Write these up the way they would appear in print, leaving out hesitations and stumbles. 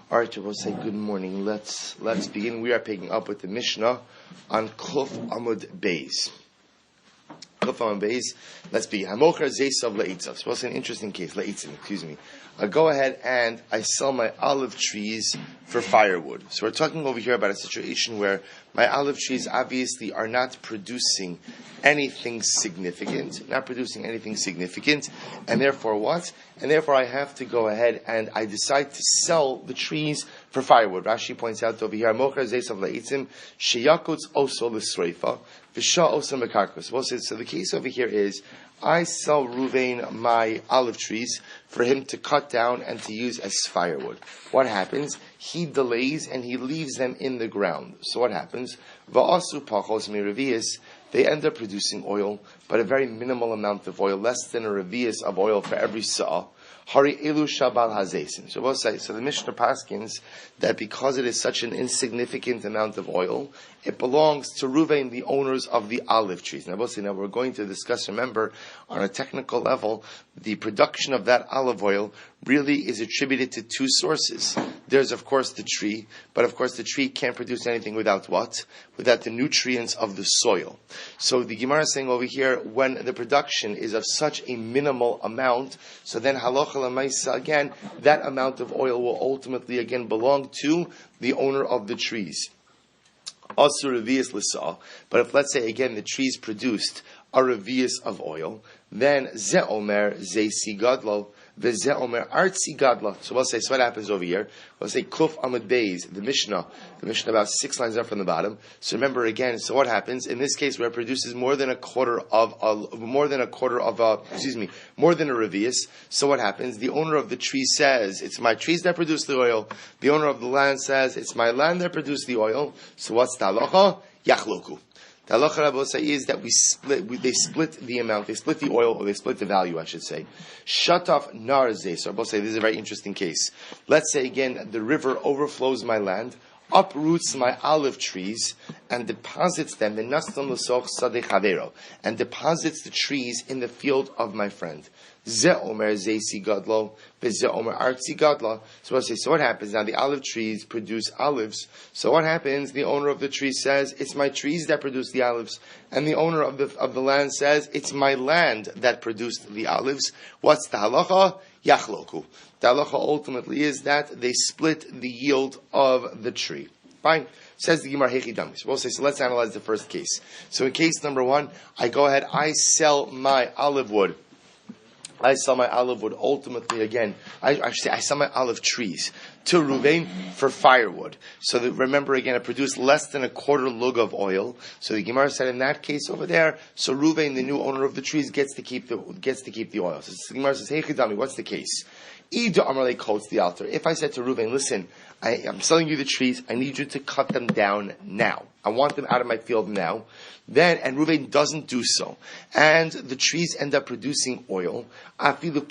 All right, we'll say good morning. Let's begin. We are picking up with the Mishnah on Kuf Amud Beis. Kuf Amud Beis. Let's begin. Hamocher Zeisav Leitzav. So it's an interesting case. Leitzim, excuse me. I go ahead and I sell my olive trees for firewood. So we're talking over here about a situation where my olive trees obviously are not producing anything significant, and therefore what? And therefore I have to go ahead and I decide to sell the trees for firewood. Rashi points out over here, Mocher Zeisav Leitzim, Sheyakutz Oso L'Sreifa, V'Sha Oso Mekarkos. So the case over here is, I sell Ruvain my olive trees for him to cut down and to use as firewood. What happens? He delays and he leaves them in the ground. So what happens? Va'asu pachos miravias. They end up producing oil, but a very minimal amount of oil, less than a revius of oil for every sa'ah. Hari elu shabal hazesin. So we'll say, so the Mishnah paskins that because it is such an insignificant amount of oil, it belongs to Ruvain, the owners of the olive trees. Now we'll say, now we're going to discuss, remember, on a technical level, the production of that olive oil really is attributed to two sources. There's of course the tree, but of course the tree can't produce anything without what? Without the nutrients of the soil. So the Gemara is saying over here, when the production is of such a minimal amount, so then halacha l'maisa again, that amount of oil will ultimately again belong to the owner of the trees. Also revius l'sa. But if let's say again the trees produced a revius of oil, then ze omer ze sigadlo. So we'll say, so what happens over here? We'll say, Kuf Amud Beis, the Mishnah about 6 lines up from the bottom. So remember again, so what happens? In this case, where it produces more than a revius. So what happens? The owner of the tree says, it's my trees that produce the oil. The owner of the land says, it's my land that produced the oil. So what's the halacha? Yachloku. The halacha Rabbi is that they split the amount, they split the oil, or they split the value, I should say. Shataf nar zeis. Rabbi say this is a very interesting case. Let's say again, the river overflows my land, uproots my olive trees, and deposits them, and deposits the trees in the field of my friend. Ze omer zeisi gadlo, v'ze omer artzi gadla. So I say, so what happens? Now the olive trees produce olives. So what happens? The owner of the tree says, it's my trees that produce the olives. And the owner of the land says, it's my land that produced the olives. What's the halacha? Yachloku. The halacha ultimately is that they split the yield of the tree. Fine. Says the Gemara Hechi Damis. We'll say, so let's analyze the first case. So in case number 1, I go ahead, I sell my olive wood. Ultimately again, I sell my olive trees to Ruvain for firewood. So that, remember again, it produced less than a quarter lug of oil. So the Gemara said in that case over there, so Ruvain, the new owner of the trees, gets to keep the oil. So the Gemara says, hey Chidami, what's the case? Ida Amarle quotes the altar. If I said to Ruvain, listen, I'm selling you the trees, I need you to cut them down now. I want them out of my field now. And Ruvain doesn't do so. And the trees end up producing oil. I will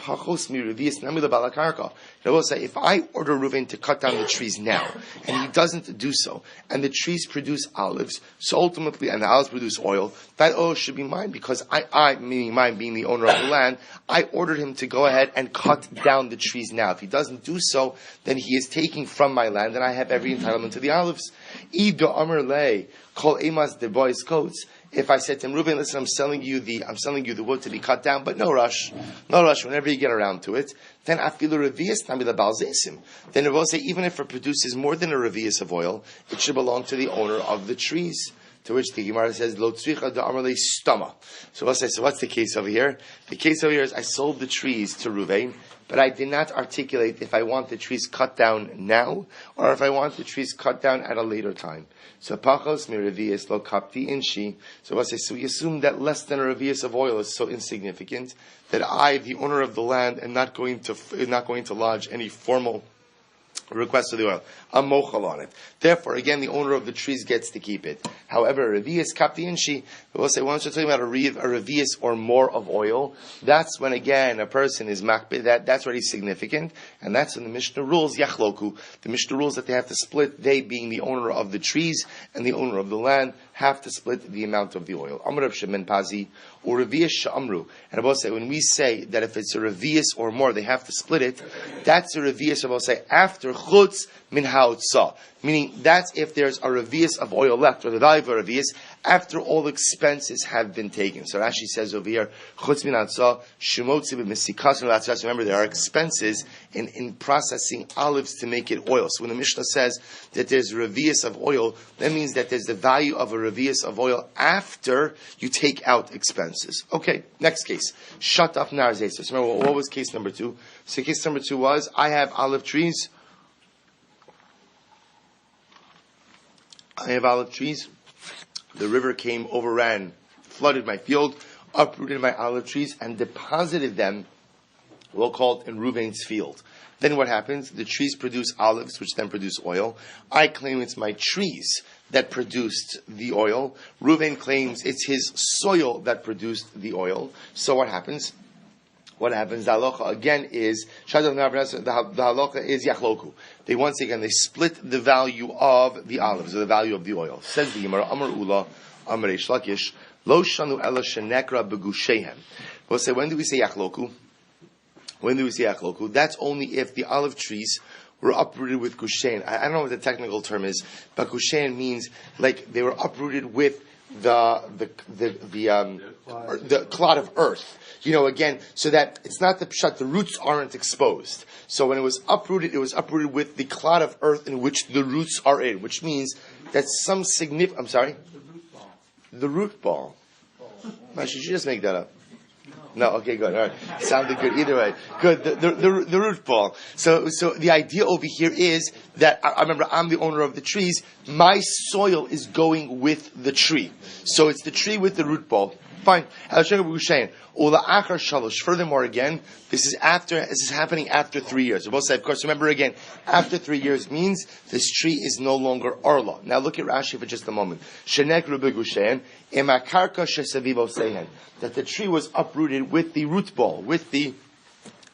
say, if I order Ruvain to cut down the trees now, and he doesn't do so, and the trees produce olives, so ultimately, and the olives produce oil, that oil should be mine, because I, meaning mine being the owner of the land, I ordered him to go ahead and cut down the trees now. If he doesn't do so, then he is taking from my land, and I have every entitlement to the olives. Ido Amr Le, Kol Emas de Boys Coats. If I said to him, Reuben, listen, I'm selling you the wood to be cut down, but no rush, whenever you get around to it, then afilu revius tamila balzesim. Then it will say, even if it produces more than a revius of oil, it should belong to the owner of the trees. To which the Gemara says, Lo tzricha da amrle stama. So we'll say, so what's the case over here? The case over here is I sold the trees to Ruvain, but I did not articulate if I want the trees cut down now, or if I want the trees cut down at a later time. So pachos miravius lo kapti inshi. So we'll say, so we assume that less than a revius of oil is so insignificant that I, the owner of the land, am not going to lodge any formal request for the oil. A mochel on it. Therefore, again, the owner of the trees gets to keep it. However, a revius kapti inshi, we'll say, once we're talking about a revius or more of oil, that's when, again, a person is makbid, that's already significant, and that's when the Mishnah rules, yachloku. The Mishnah rules that they have to split, they being the owner of the trees and the owner of the land, have to split the amount of the oil. Amr of Shemen Pazi, or revius sha'amru. And I will say, when we say that if it's a revius or more, they have to split it, that's a revius, I will say, after chutz min ha'otzah. Meaning, that's if there's a revius of oil left, or the value of a revius, after all expenses have been taken. So Rashi says over here, chutz min ha'otzah, shumotzi b'mesikas v'latzas. Remember, there are expenses in processing olives to make it oil. So when the Mishnah says that there's a revius of oil, that means that there's the value of a revius of oil after you take out expenses. Okay, next case. Shut up narzesis. Remember, what was case number 2? So case number 2 was, I have olive trees. The river came, overran, flooded my field, uprooted my olive trees, and deposited them, we'll call it in Reuven's field. Then what happens? The trees produce olives, which then produce oil. I claim it's my trees that produced the oil. Reuven claims it's his soil that produced the oil. So what happens? What happens? The halacha again is the halacha is yachloku. They once again split the value of the olives, or the value of the oil. Says the Gemara, Amar Ula, Amar Reish Lakish, Lo shanu ela shenekra begushehem. We'll say, when do we say yachloku? When do we say yachloku? That's only if the olive trees were uprooted with gushein. I don't know what the technical term is, but gushein means like they were uprooted with the clod of earth. Again, so that it's not the pshat, the roots aren't exposed. So when it was uprooted with the clod of earth in which the roots are in, which means that some significant, I'm sorry? The root ball. Should you just make that up? No, okay, good. All right, sounded good. Either way, good. The root ball. So the idea over here is that I remember I'm the owner of the trees. My soil is going with the tree, so it's the tree with the root ball. Fine. Furthermore, again, this is happening after 3 years. We both say, of course, remember again, after 3 years means this tree is no longer arla. Now look at Rashi for just a moment. That the tree was uprooted with the root ball, with the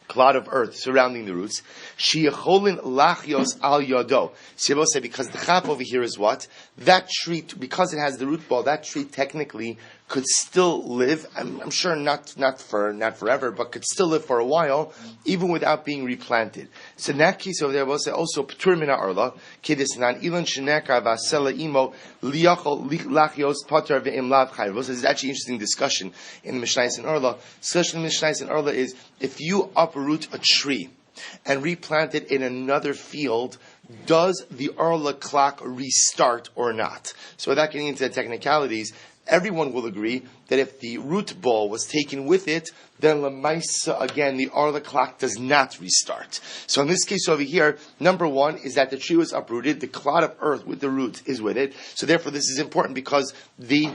clod of earth surrounding the roots. Sheyacholin lachios al yado. Sibbo said, because the chap over here is what? That tree, because it has the root ball, that tree technically could still live. I'm sure not forever, but could still live for a while, even without being replanted. So in that case over there, we'll say also p'tur mina arla kidisnan ilan sheneka vasela imo liyachol lachios pater ve'im lav chayv. This is actually an interesting discussion in the Mishnayos and Arla. Especially in the Mishnayos and Arla is if you uproot a tree and replant it in another field, does the Arla clock restart or not? So without getting into the technicalities, everyone will agree that if the root ball was taken with it, then Lamaisa, again, the Arla clock does not restart. So in this case over here, number one is that the tree was uprooted, the clod of earth with the roots is with it. So therefore this is important because the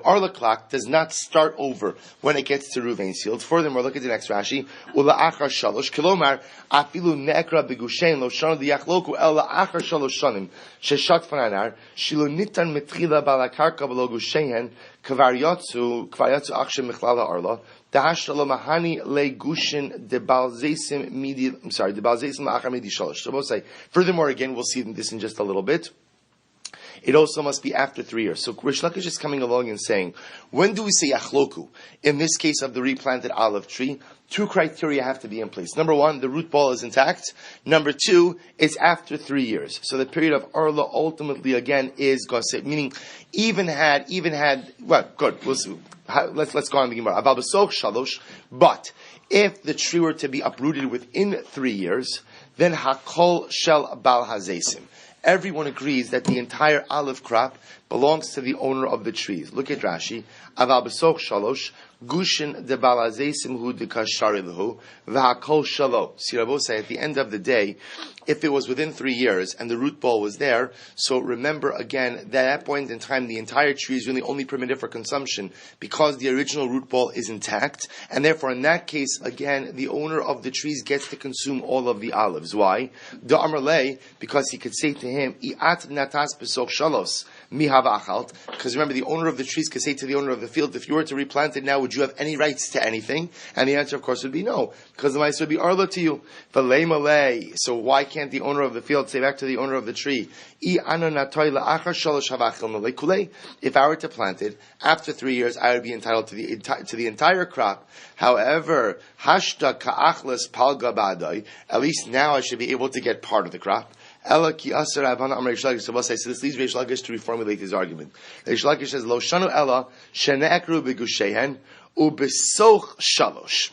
Arla clock does not start over when it gets to Reuven's field. Furthermore, look at the next Rashi. Ula'achar shalosh kilomar afilu ne'ekra begushen lo shanu diyachloku el la'achar shalosh shanim sheshat fananar shilu nitan metrila balakarka v'lo gushen kvar yatsu achshem mechlala arla dahashalo mahani le gushen debalzesim midi. I'm sorry, debalzesim la'achar midi shalosh. So we'll say. Furthermore, again, we'll see this in just a little bit. It also must be after 3 years. So Rish Lakish is coming along and saying, when do we say yachloku? In this case of the replanted olive tree, 2 criteria have to be in place. Number 1, the root ball is intact. Number 2, it's after 3 years. So the period of Arla ultimately again is Goseh, meaning even had, well, good, we'll see. Let's go on the Gemara. Aval b'soch shalosh, but if the tree were to be uprooted within 3 years, then hakol shel bal hazesim. Everyone agrees that the entire olive crop belongs to the owner of the trees. Look at Rashi. Aval b'soch shalosh, gushin de balazesim hu de kasharilahu, v'hakol shalo. See, Rabbi say at the end of the day, if it was within 3 years and the root ball was there, so remember again, that at that point in time, the entire tree is really only permitted for consumption because the original root ball is intact, and therefore in that case, again, the owner of the trees gets to consume all of the olives. Why? The Amarle, because he could say to him, I'at natas b'soch shalos, mihava achalt. Because remember, the owner of the trees could say to the owner of the field, if you were to replant it now, would you have any rights to anything? And the answer, of course, would be no, because the mice would be arla to you. So why can't the owner of the field say back to the owner of the tree, if I were to plant it, after 3 years, I would be entitled to the entire crop. However, hashta ka'achlas palga ba'adai, at least now I should be able to get part of the crop. Ella ki asar avana amar Reish Lakish. So this leads Reish Lakish to reformulate his argument. Reish Lakish says, Lo shanu ella shene'ekru begushehen ubesoch shalosh.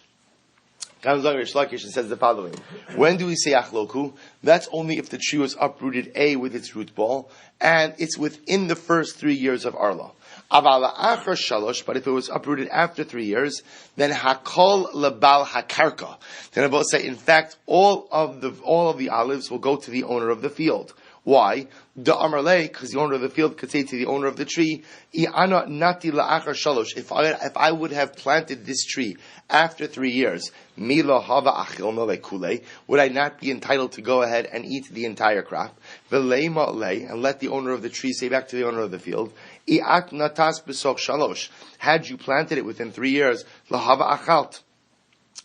Comes on Reish Lakish and says the following: when do we say achloku? That's only if the tree was uprooted with its root ball, and it's within the first 3 years of arla. Avala achar shalosh, but if it was uprooted after 3 years, then hakol lebal hakarka. Then I will say, in fact, all of the olives will go to the owner of the field. Why? The amarle, because the owner of the field could say to the owner of the tree, "I'ana nati la'achar shalosh." If I would have planted this tree after 3 years, mila hava achil kule, would I not be entitled to go ahead and eat the entire crop? V'leima le, and let the owner of the tree say back to the owner of the field, "I'at natas b'soch shalosh." Had you planted it within 3 years, lahava achalt,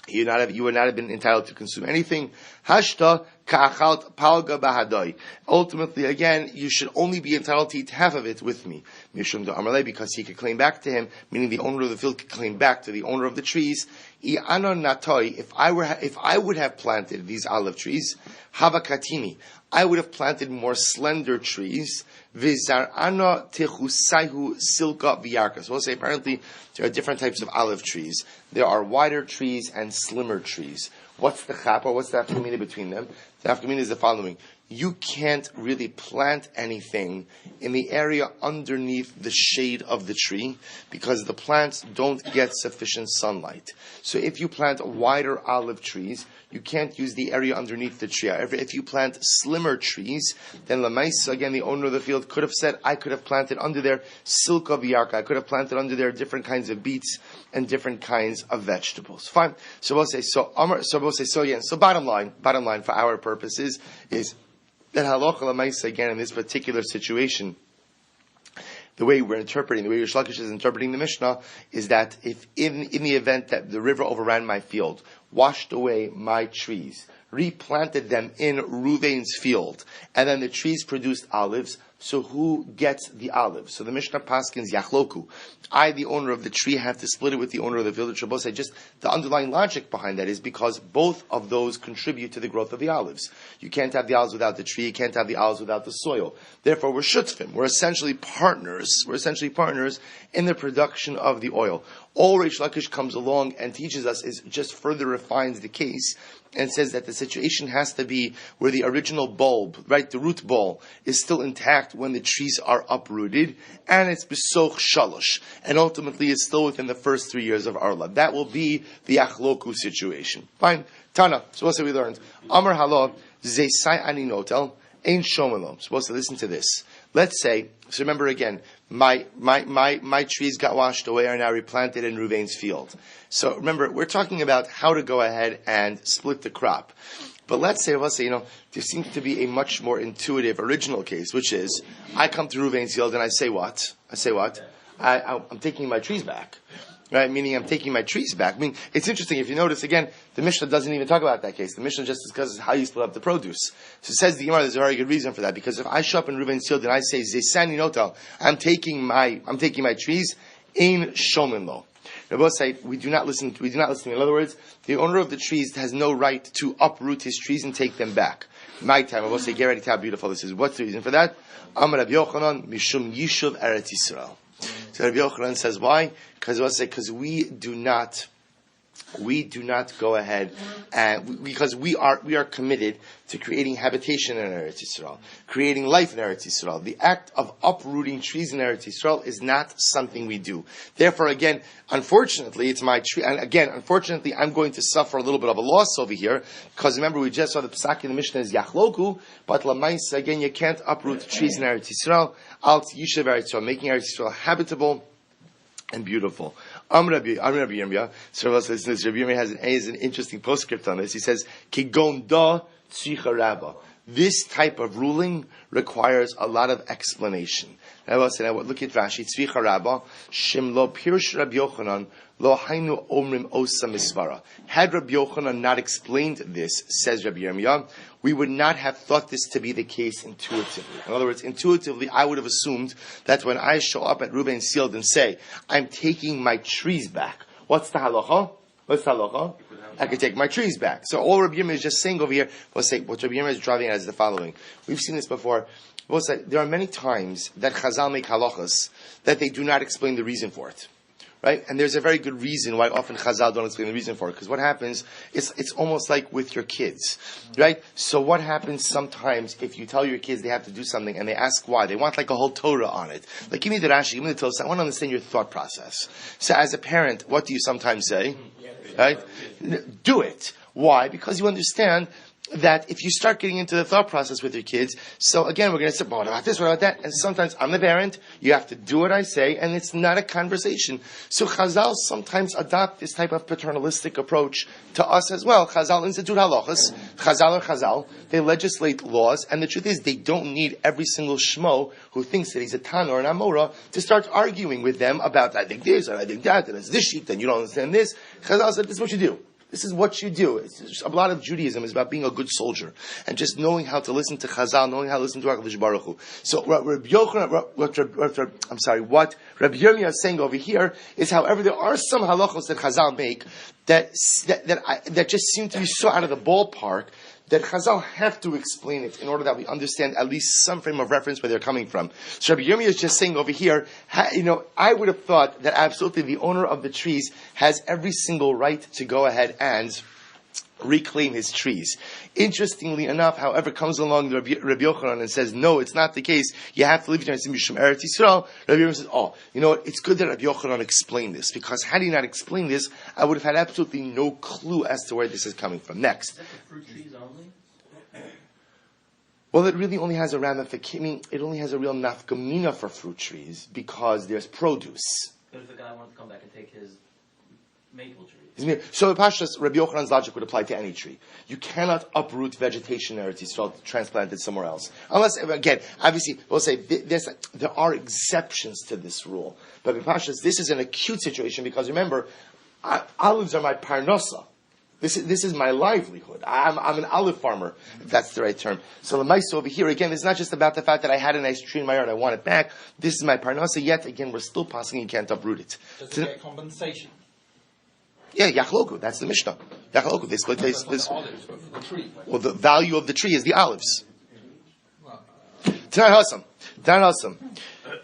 you would not have been entitled to consume anything. Hashta ka'achalt palga bahadoi. Ultimately, again, you should only be entitled to eat half of it with me. Mishum de amalei, because he could claim back to him, meaning the owner of the field could claim back to the owner of the trees. I'anon natoi, if I would have planted these olive trees, havakatini, I would have planted more slender trees. Vizar'ana techusaihu silka v'yarka. So we'll say apparently there are different types of olive trees. There are wider trees and slimmer trees. What's the chapa? What's the afkamina between them? The afkamina is the following. You can't really plant anything in the area underneath the shade of the tree because the plants don't get sufficient sunlight. So if you plant wider olive trees, you can't use the area underneath the tree. If you plant slimmer trees, then Lamaisa, again, the owner of the field could have said, I could have planted under there silka v'yarka. I could have planted under there different kinds of beets and different kinds of vegetables. Fine. So we'll say, bottom line for our purposes is that halacha lamaisa, again, in this particular situation, the way Reish Lakish is interpreting the Mishnah, is that if in the event that the river overran my field, washed away my trees, replanted them in Reuven's field, and then the trees produced olives, so who gets the olives? So the Mishnah paskins yachloku. I, the owner of the tree, have to split it with the owner of the field. Shabbos, just the underlying logic behind that is because both of those contribute to the growth of the olives. You can't have the olives without the tree. You can't have the olives without the soil. Therefore, we're shutzfim. We're essentially partners. We're essentially partners in the production of the oil. All Reish Lakish comes along and teaches us is just further refines the case and says that the situation has to be where the original bulb, right, the root ball, is still intact when the trees are uprooted, and it's besoch shalosh, and ultimately it's still within the first 3 years of Arla. That will be the achloku situation. Fine. Tana, so what's we learned? Amar halav zeisai ani notel ein shomelom. Supposed to listen to this. Let's say, so remember again, my trees got washed away, are now replanted in Reuven's field. So remember, we're talking about how to go ahead and split the crop. But let's say, there seems to be a much more intuitive original case, which is, I come to Reuven's field and I say what? I'm taking my trees back. Right, meaning I'm taking my trees back. I mean, it's interesting, if you notice, again, the Mishnah doesn't even talk about that case. The Mishnah just discusses how you split up the produce. So it says the Gemara, there's a very good reason for that, because if I show up in Reuven's field and I say, Zesani notal, I'm taking my trees, ein shomin lo. Rabbi say, we do not listen to me. In other words, the owner of the trees has no right to uproot his trees and take them back. My time, Rabbi say, get ready to how beautiful this is. What's the reason for that? Amar Rabbi Yochanan, mishum yishuv eretz Yisrael. So Rabbi Yochanan says, why? Because we do not go ahead and because we are committed to creating habitation in Eretz Yisrael, creating life in Eretz Yisrael. The act of uprooting trees in Eretz Yisrael is not something we do. Therefore, again, unfortunately, it's my tree. And again, unfortunately, I'm going to suffer a little bit of a loss over here because remember we just saw the Pesach in the Mishnah is Yachloku, but Lamaisa, again, you can't uproot trees in Eretz Yisrael. Alt Yishav Eretz Yisrael, making Eretz Yisrael habitable and beautiful. Rabbi Yirmiyah. So Rabbi Yirmiyah has an interesting postscript on this. He says, "Kigon da tzricha rabba." This type of ruling requires a lot of explanation. I will say, now look at Rashi. Tzvicha Rabba, Shem lo Pirush Rabbi Yochanan, lo hainu omrim osa misvara. Had Rabbi Yochanan not explained this, says Rabbi Yirmiyah, we would not have thought this to be the case intuitively. In other words, intuitively, I would have assumed that when I show up at Reuben's field and say, I'm taking my trees back, what's the halacha? What's the halacha? I could take my trees back. So all Rabbi Yirmiyah is just saying over here, what Rabbi Yirmiyah is driving at is the following. We've seen this before. We'll say, there are many times that Chazal make halachas that they do not explain the reason for it. Right? And there's a very good reason why often Chazal don't explain the reason for it. Because what happens, it's almost like with your kids. Right? So what happens sometimes if you tell your kids they have to do something and they ask why? They want like a whole Torah on it. Like, give me the Rashi, give me the Torah. I want to understand your thought process. So as a parent, what do you sometimes say? Right? Do it. Why? Because you understand that if you start getting into the thought process with your kids, so again, we're going to say, well, what about this, what about that? And sometimes I'm the parent, you have to do what I say, and it's not a conversation. So Chazal sometimes adopt this type of paternalistic approach to us as well. Chazal institute halachas, Chazal or Chazal, they legislate laws, and the truth is they don't need every single shmo who thinks that he's a Tan or an Amora to start arguing with them about, I think this, and I think that, and it's this sheet, and you don't understand this. Chazal said, this is what you do. This is what you do. It's just, a lot of Judaism is about being a good soldier and just knowing how to listen to Chazal, knowing how to listen to HaKadosh Baruch Hu. So what Rabbi Yirmiyah is saying over here is, however, there are some halachos that Chazal make that just seem to be so out of the ballpark that Chazal have to explain it in order that we understand at least some frame of reference where they're coming from. So Rabbi Yomi is just saying over here, I would have thought that absolutely the owner of the trees has every single right to go ahead and reclaim his trees. Interestingly enough, however, comes along Rabbi Yochanan and says, no, it's not the case. You have to leave it in Eretz Yisrael. Rabbi Yochanan says, you know what? It's good that Rabbi Yochanan explained this, because had he not explained this, I would have had absolutely no clue as to where this is coming from. Next. Is that for fruit trees only? Well, it really only has a ramification. I mean, it only has a real nafkamina for fruit trees because there's produce. But if the guy wanted to come back and take his maple tree. So Pashas, Rabbi Yochanan's logic would apply to any tree. You cannot uproot vegetation in Eretz Yisrael to transplant it somewhere else. Unless, again, obviously, we'll say there are exceptions to this rule. But in Pashas, this is an acute situation because remember, olives are my parnasa. This is my livelihood. I'm an olive farmer, if that's the right term. So the mice over here, again, it's not just about the fact that I had a nice tree in my yard, I want it back. This is my parnasa, yet again, we're still passing, you can't uproot it. Does it get compensation? Yeah, yachloku. That's the Mishnah. Yachloku. This. Well, the value of the tree is the olives. Tanan Hasam.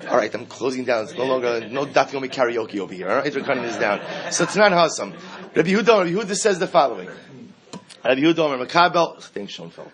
All right, I'm closing down. It's no longer no Daf Yomi karaoke over here. All right, we're cutting this down. So Tanan Hasam. Rabbi Yehuda says the following. Rabbi Yehuda Makabel. Thanks, Schoenfeld.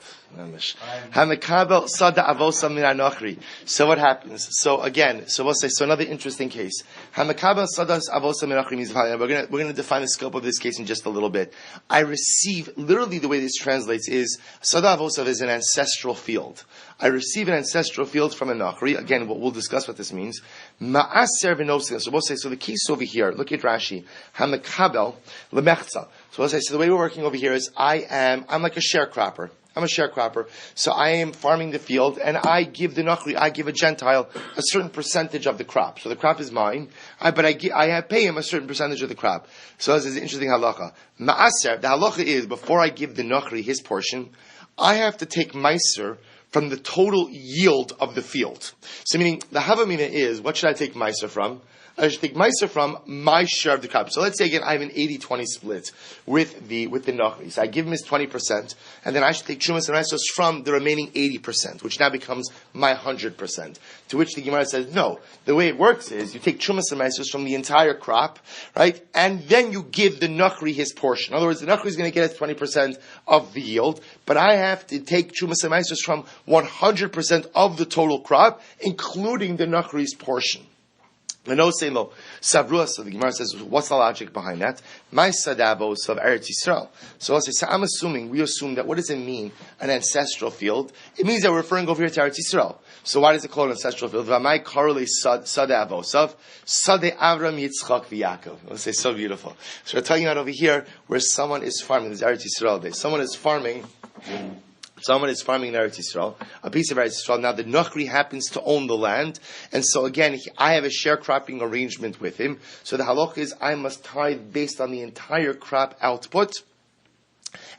Hamakabel sada avosa min anochri. So what happens? So again, we'll say another interesting case. Hamakabel sada avosa min anochri means we're going to define the scope of this case in just a little bit. I receive literally the way this translates is sada avosa is an ancestral field. I receive an ancestral field from a nachri. Again, we'll discuss what this means. Ma'aser v'nosin. So we'll say the case over here. Look at Rashi. Hamakabel lemechza. So we'll say the way we're working over here is I'm like a sharecropper. I'm a sharecropper, so I am farming the field, and I give the nachri, I give a Gentile a certain percentage of the crop. So the crop is mine, but I pay him a certain percentage of the crop. So this is an interesting halacha. Ma'aser, the halacha is, before I give the nachri his portion, I have to take meiser from the total yield of the field. So meaning, the havamina is, what should I take meiser from? I should take meiser from my share of the crop. So let's say again I have an 80-20 split with the nachri. So I give him his 20%, and then I should take shumas and meisos from the remaining 80%, which now becomes my 100%. To which the Gemara says, no. The way it works is you take shumas and meisos from the entire crop, right, and then you give the nachri his portion. In other words, the nachri is going to get his 20% of the yield, but I have to take shumas and meisos from 100% of the total crop, including the nachri's portion. No, say no. Savrua. So the Gemara says, what's the logic behind that? My sadabos of Eretz Yisrael. So I'll say, we assume that what does it mean, an ancestral field? It means that we're referring over here to Eretz Yisrael. So why does it call it an ancestral field? V'amai karli sadabos of Sade Avram Yitzchak v'Yakov. I'll say, so beautiful. So we're talking about over here where someone is farming. This is Eretz Yisrael day. Someone is farming Someone is farming in Eretz Yisrael, a piece of Eretz Yisrael. Now the Nachri happens to own the land, and so again, I have a sharecropping arrangement with him. So the halach is I must tithe based on the entire crop output,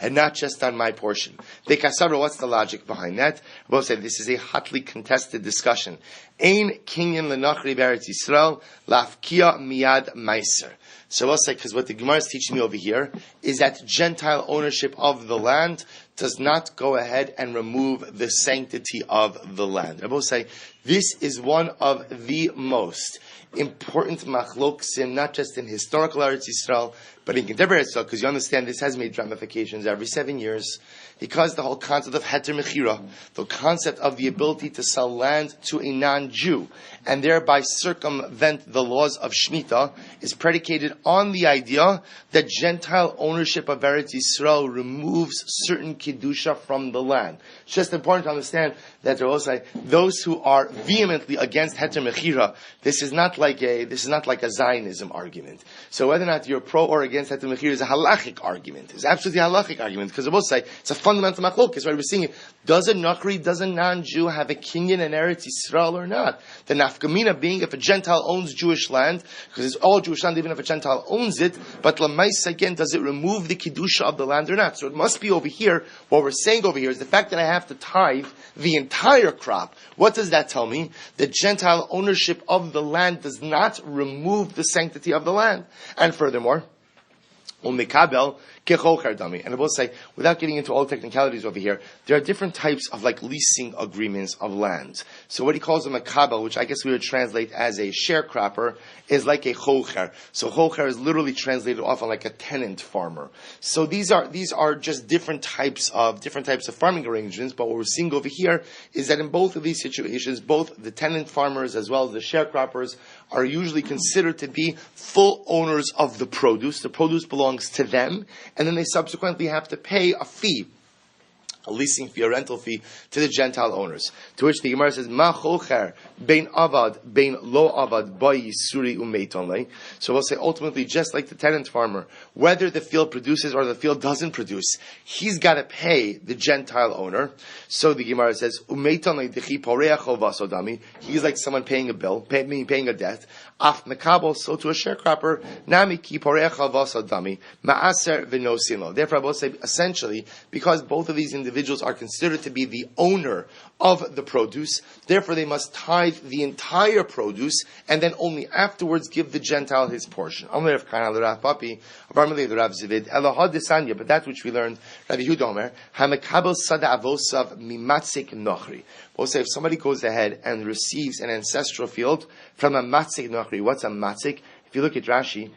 and not just on my portion. The Kasavra, what's the logic behind that? We'll say this is a hotly contested discussion. Ein kinyan lenachri b'Eretz Yisrael lafkia miyad meiser. So we'll say, because what the Gemara is teaching me over here is that Gentile ownership of the land does not go ahead and remove the sanctity of the land. I will say this is one of the most important machloksim, not just in historical Eretz Yisrael, but in contemporary Eretz Yisrael, because you understand this has made ramifications every 7 years, because the whole concept of heter mechira, the concept of the ability to sell land to a non-Jew, and thereby circumvent the laws of Shemitah, is predicated on the idea that Gentile ownership of Eretz Yisrael removes certain kedusha from the land. It's just important to understand that there are also those who are vehemently against heter mechira. This is not like a Zionism argument. So whether or not you're pro or against heter mechira is a halachic argument. It's absolutely a halachic argument, because I will say it's a fundamental machlokes. Right? We're seeing it. Does a Nachri, does a non-Jew have a kinyan in Eretz Yisrael or not? The nafkamina being if a Gentile owns Jewish land, because it's all Jewish land, even if a Gentile owns it, but lamais again, does it remove the kedusha of the land or not? So it must be over here. What we're saying over here is the fact that I have to tithe the entire crop. What does that tell me? That Gentile ownership of the land does not remove the sanctity of the land. And furthermore, umikabel kechocher dami. And I will say, without getting into all the technicalities over here, there are different types of leasing agreements of land. So what he calls a makabel, which I guess we would translate as a sharecropper, is like a chocher. So chocher is literally translated often like a tenant farmer. So these are just different types of farming arrangements. But what we're seeing over here is that in both of these situations, both the tenant farmers as well as the sharecroppers are usually considered to be full owners of the produce. The produce belongs to them, and then they subsequently have to pay a fee, a leasing fee, a rental fee, to the Gentile owners. To which the Gemara says, Ma chocher bein avad, bein lo avad, ba yisuri umeiton lei. So we'll say ultimately, just like the tenant farmer, whether the field produces or the field doesn't produce, he's got to pay the Gentile owner. So the Gemara says, umeiton lei dechi poreach ovasodami. He's like someone paying a bill, paying a debt. Af mekabel, so to a sharecropper, nami ki poreach ovasodami, ma'aser v'nosino. Therefore, I will say, essentially, because both of these individuals are considered to be the owner of the produce, therefore they must tithe the entire produce, and then only afterwards give the Gentile his portion. But that which we learned, Rabbi Yehuda Omer, Hamekabel sada avosav mimatzik nochri. We'll say if somebody goes ahead and receives an ancestral field from a matzik nochri. What's a matzik? If you look at Rashi,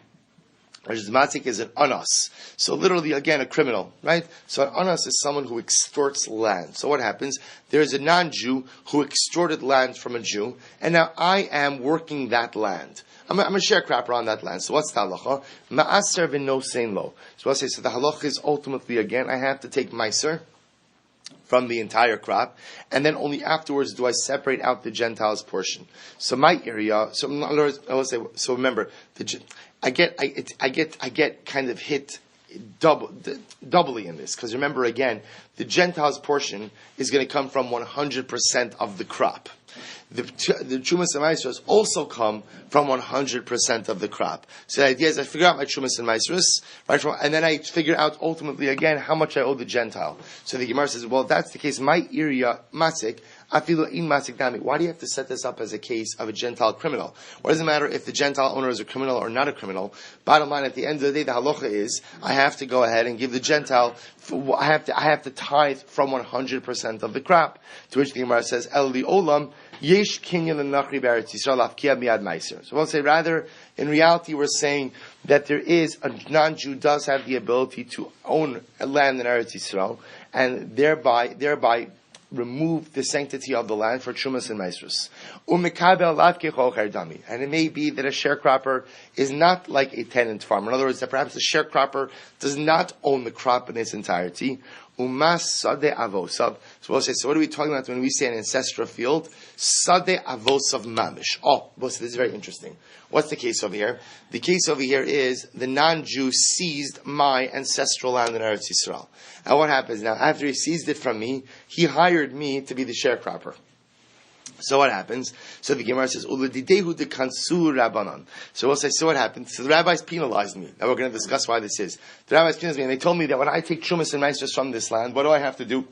matzik is an anas. So literally, again, a criminal, right? So an anas is someone who extorts land. So what happens? There is a non-Jew who extorted land from a Jew, and now I am working that land. I'm a sharecropper on that land. So what's the halacha? Ma'aser v'nosein lo. So I'll say, so the halacha is ultimately, again, I have to take meiser from the entire crop, and then only afterwards do I separate out the Gentiles portion. So my area, so in other words, I will say, so remember, I get kind of hit doubly in this, because remember again, the Gentiles portion is going to come from 100% of the crop. The Trumas and Maasros also come from 100% of the crop. So the idea is I figure out my Trumas and Maasros, right, and then I figure out ultimately again how much I owe the Gentile. So the Gemara says, well, if that's the case, my area matzik, afilu in matzik dami. Why do you have to set this up as a case of a Gentile criminal? What does it matter if the Gentile owner is a criminal or not a criminal? Bottom line, at the end of the day, the halacha is I have to go ahead and give the Gentile. I have to tithe from 100% of the crop. To which the Gemara says, El li olam yesh kinyan l'nachri b'Eretz Yisrael afkia miad meiser. So we'll say rather, in reality, we're saying that there is a non-Jew does have the ability to own a land in Eretz Yisrael, and thereby remove the sanctity of the land for Trumas and Maasros. And it may be that a sharecropper is not like a tenant farmer. In other words, that perhaps the sharecropper does not own the crop in its entirety. Umas Sade Avosav. So we'll say, so what are we talking about when we say an ancestral field? Sade Avosav Mamish. Oh, this is very interesting. What's the case over here? The case over here is the non-Jew seized my ancestral land in Eretz Yisrael. And what happens now? After he seized it from me, he hired me to be the sharecropper. So what happens? So the Gemara says, "Uladidehu de kansu rabbanon." So we'll say, so what happened? So the rabbis penalized me. Now we're going to discuss why this is. The rabbis penalized me, and they told me that when I take Trumas and Meisters from this land, what do I have to do?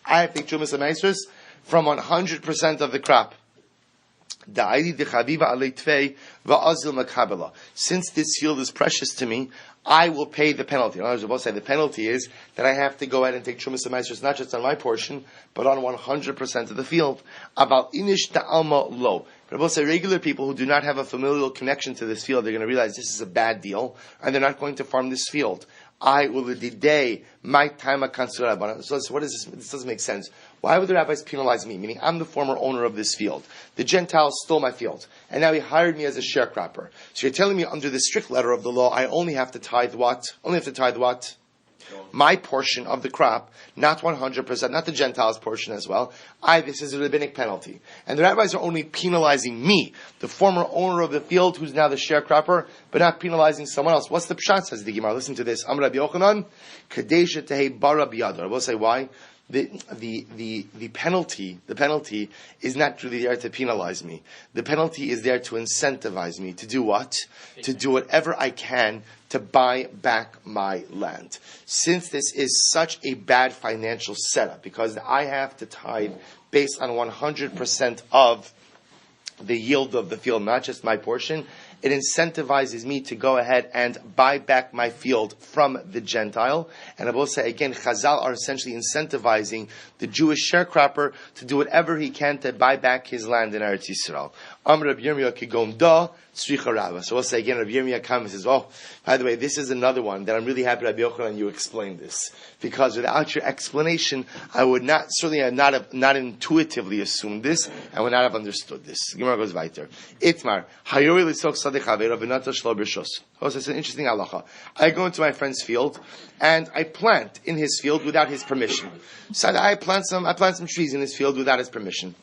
I have to take Trumas and Meisters from 100% of the crop. Since this field is precious to me, I will pay the penalty. In other words, we'll say the penalty is that I have to go ahead and take Trumas and Meisters, not just on my portion, but on 100% of the field. About inish ta'alma lo. But we'll say regular people who do not have a familial connection to this field, they're going to realize this is a bad deal, and they're not going to farm this field. I will day my time at Kansura. So what is this? This doesn't make sense. Why would the rabbis penalize me? Meaning I'm the former owner of this field. The Gentiles stole my field, and now he hired me as a sharecropper. So you're telling me under the strict letter of the law, I only have to tithe what? My portion of the crop, not 100%, not the Gentiles' portion as well. This is a rabbinic penalty. And the rabbis are only penalizing me, the former owner of the field, who's now the sharecropper, but not penalizing someone else. What's the pshat, says the Gemara? Listen to this. Am Rabbi Yochanan, Kadesha Tehei Bara Biyadar. I will say why. The penalty is not really there to penalize me. The penalty is there to incentivize me to do what? To do whatever I can to buy back my land. Since this is such a bad financial setup, because I have to tithe based on 100% of the yield of the field, not just my portion, it incentivizes me to go ahead and buy back my field from the Gentile. And I will say again, Chazal are essentially incentivizing the Jewish sharecropper to do whatever he can to buy back his land in Eretz Yisrael. Rabbi Yirmiyah kigom da tzricha rava. So we'll say again, Rabbi Yirmiyah comes and says, oh, by the way, this is another one that I'm really happy, Rabbi Yochanan, you explained this. Because without your explanation, I would not have intuitively assumed this, and would not have understood this. Gemara goes weiter. Itmar, hayori l'sok sadech havera v'nata shlo b'rshos. Oh, so it's an interesting halacha. I go into my friend's field, and I plant in his field without his permission. So I plant some trees in his field without his permission.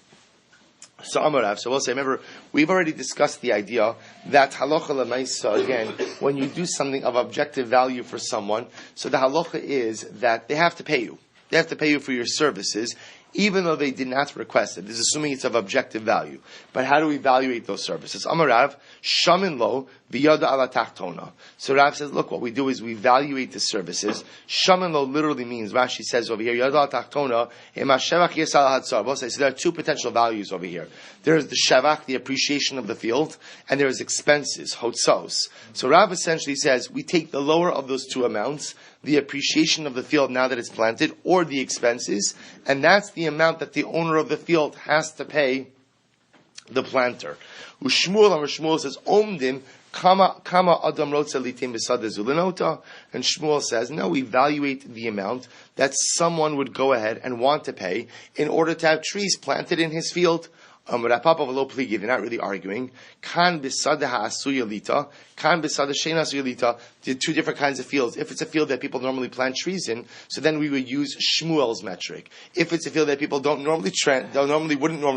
So Amarav, so we'll say, remember, we've already discussed the idea that halacha l'maisa, again, when you do something of objective value for someone, so the halacha is that they have to pay you. They have to pay you for your services, even though they did not request it. This is assuming it's of objective value. But how do we evaluate those services? Amarav, shamin lo, v'yada ala tachtona. So Rav says, look, what we do is we evaluate the services. Shamin lo literally means, Rashi says over here, yada ala tachtona, ema shevach yesal hatzar. So there are two potential values over here. There is the shevach, the appreciation of the field, and there is expenses, hotzos. So Rav essentially says, we take the lower of those two amounts, the appreciation of the field now that it's planted, or the expenses, and that's the amount that the owner of the field has to pay the planter. Shmuel says, Omdim kama adam rotza litim b'sadeh zulinota, and Shmuel says, no, we evaluate the amount that someone would go ahead and want to pay in order to have trees planted in his field. They're not really arguing. Kan b'sadeh ha'asuya lita, kan b'sadeh she'ena asuya lita. There are two different kinds of fields. If it's a field that people normally plant trees in, so then we would use Shmuel's metric. If it's a field that people wouldn't normally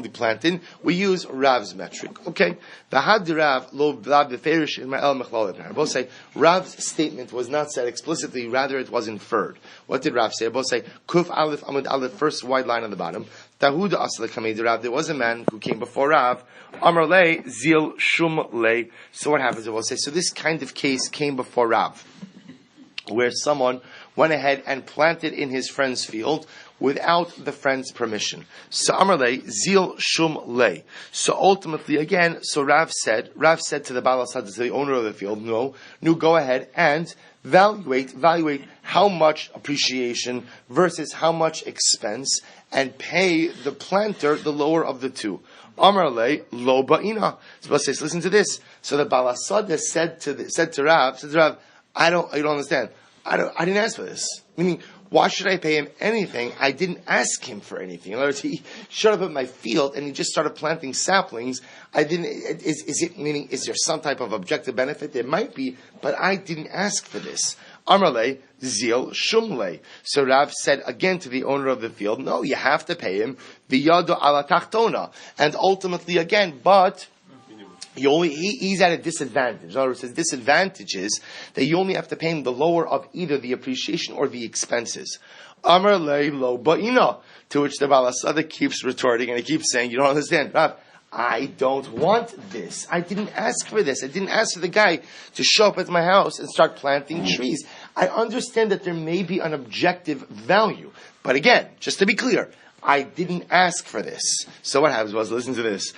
plant in, we use Rav's metric. Okay. V'had Rav lo vlad b'ferish in ma'el mechlal. Both say Rav's statement was not said explicitly, rather it was inferred. What did Rav say? Both say Kuf Aleph Amud Aleph, first wide line on the bottom. Tahuda asla kamei Rav. There was a man who came before Rav. Amar le zil shum le. So what happens? We'll say, so this kind of case came before Rav, where someone went ahead and planted in his friend's field without the friend's permission. So Amar le zil shum le. So ultimately, again, so Rav said to the Baal Asad, to the owner of the field, no, go ahead and evaluate how much appreciation versus how much expense, and pay the planter the lower of the two. Amar le lo ba'ina. So listen to this. So the Baal Asad said to Rav, you don't understand. I didn't ask for this. Meaning, why should I pay him anything? I didn't ask him for anything. In other words, he showed up at my field and he just started planting saplings. Is there some type of objective benefit? There might be, but I didn't ask for this. Amarle zil shumle. So Rav said again to the owner of the field, no, you have to pay him v'yado ala tachtona. And ultimately again, but he's at a disadvantage. In other words, his disadvantage is that you only have to pay him the lower of either the appreciation or the expenses. Amar le lo ba'ina. To which the Balasada keeps retorting and he keeps saying, you don't understand, Rav, I don't want this. I didn't ask for this. I didn't ask for the guy to show up at my house and start planting trees. I understand that there may be an objective value. But again, just to be clear, I didn't ask for this. So what happens was, listen to this.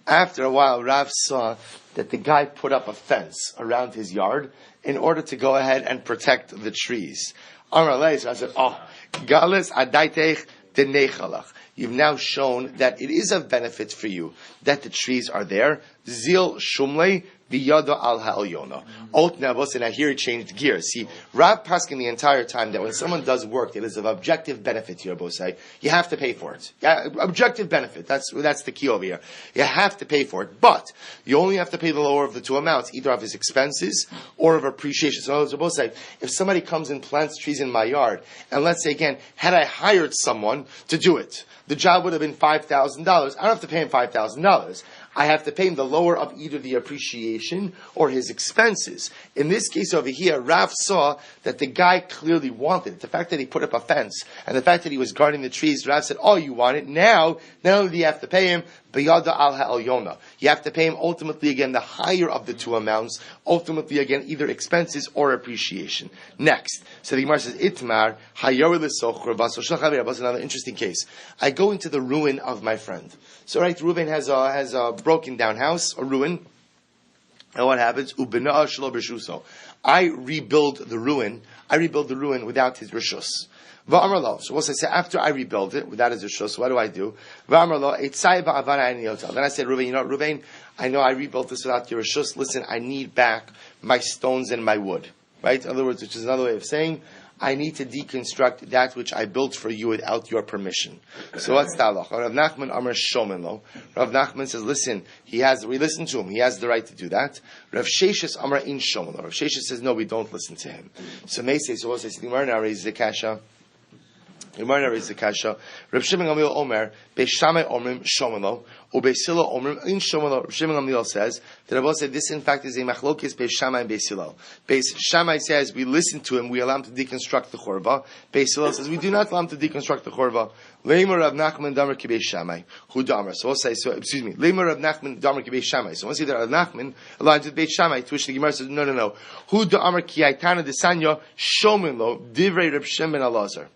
After a while, Rav saw that the guy put up a fence around his yard in order to go ahead and protect the trees. So I said, Galis adaitech denechalach. You've now shown that it is of benefit for you that the trees are there. Zil shumlei v'yado al ha'elyona. Ot nevos, and I hear he changed gears. See, Rav Paskin the entire time that when someone does work that is of objective benefit to your bosai, you have to pay for it. Yeah, objective benefit. That's the key over here. You have to pay for it, but you only have to pay the lower of the two amounts, either of his expenses or of appreciation. So, bosai, if somebody comes and plants trees in my yard, and let's say again, had I hired someone to do it, the job would have been $5,000. I don't have to pay him $5,000. I have to pay him the lower of either the appreciation or his expenses. In this case over here, Rav saw that the guy clearly wanted it. The fact that he put up a fence and the fact that he was guarding the trees, Rav said, oh, you want it? Now, not only do you have to pay him, B'yada al ha'elyona. You have to pay him ultimately again the higher of the two amounts, ultimately again either expenses or appreciation. Next, so the Gemara says, Itmar, hayori l'sochur, that's another interesting case. I go into the ruin of my friend. So right, Reuven has a broken down house, a ruin. And what happens? Ubina shelo b'shuso. I rebuild the ruin without his rishus. V'amarlo. So once I say after I rebuild it without his rishus, what do I do? V'amarlo etzai ba'avana aniyotel. Then I said, Reuven, I know I rebuilt this without your rishus. Listen, I need back my stones and my wood. Right? In other words, which is another way of saying, I need to deconstruct that which I built for you without your permission. So what's the halacha? Rav Nachman Amar Shomenlo. Rav Nachman says, listen, we listen to him. He has the right to do that. Rav Sheshes Amar In Shomenlo. Rav Sheshes says, no, we don't listen to him. So may say, so we'll say, the Gemara now raises the kasha. Rav Shimon Gamliel Omer, Beishamai Omrim Shomenlo, Ubeisilo Omrim In Shomenlo. Rav Shimon Gamliel says that Rabbi said this in fact is a machlokes Beishamai and Beisilo. Beishamai says we listen to him, we allow him to deconstruct the chorba. Beisilo says we do not allow him to deconstruct the chorba. Leimer Rav Nachman Damer Ki Beishamai. Who Damer? So we'll say, Leimer Rav Nachman Damer Ki Beishamai. So we'll say that Rav Nachman aligns with Beishamai, to which the Gemara says no. Who Damer Ki Aitana Desanya Shomenlo Divrei Reb Shimon Elazar.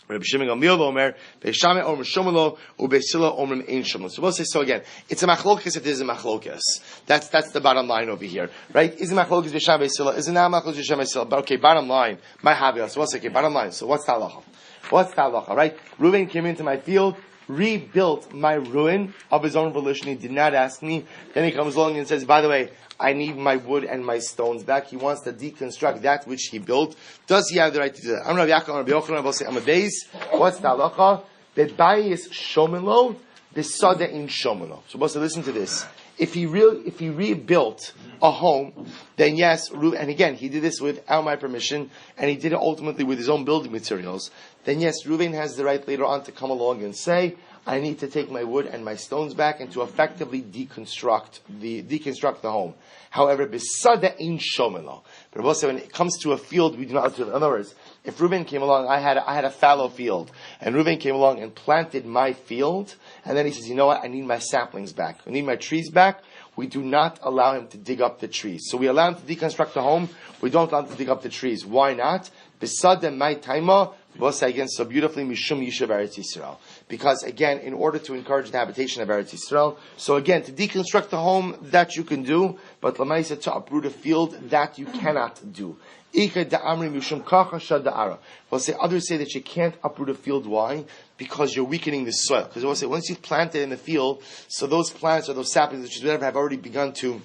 Rabbi Shimon Gamliel Omer, Beishamai Omer Shomelo, Ubeisila Omer Ein Shomelo. So we'll say so again. It's a machlokas if there's a machlokas. That's the bottom line over here, right? Is it machlokas Beishamai Beisila? Is it not machlokas Beishamai Beisila? But okay, bottom line, my habilah. So we'll say okay, bottom line. So what's the halacha? Right? Reuven came into my field, rebuilt my ruin of his own volition. He did not ask me. Then he comes along and says, by the way, I need my wood and my stones back. He wants to deconstruct that which he built. Does he have the right to do that? I'm Rav Yaakov, Rabbi Yochanan, I'll say, I'm a base. What's the halacha? That bayis shomenlo, the sada in shomenlo. So, listen to this. If he rebuilt a home, then yes, and again, he did this without my permission, and he did it ultimately with his own building materials, then yes, Reuven has the right later on to come along and say, I need to take my wood and my stones back and to effectively deconstruct the home. However, besada in shomelo. But also when it comes to a field, we do not do it. In other words, if Reuven came along, I had a fallow field, and Reuven came along and planted my field, and then he says, you know what, I need my saplings back. I need my trees back. We do not allow him to dig up the trees. So we allow him to deconstruct the home. We don't allow him to dig up the trees. Why not? Besada my taima. Again, so beautifully, Mishum Yishav Eretz Yisrael. Because again, in order to encourage the habitation of Eretz Yisrael, so again, to deconstruct the home, that you can do, but Lamaisa, to uproot a field, that you cannot do. We'll say, others say that you can't uproot a field. Why? Because you're weakening the soil. Because we'll say, once you've planted in the field, so those plants or those saplings, which whatever, have already begun to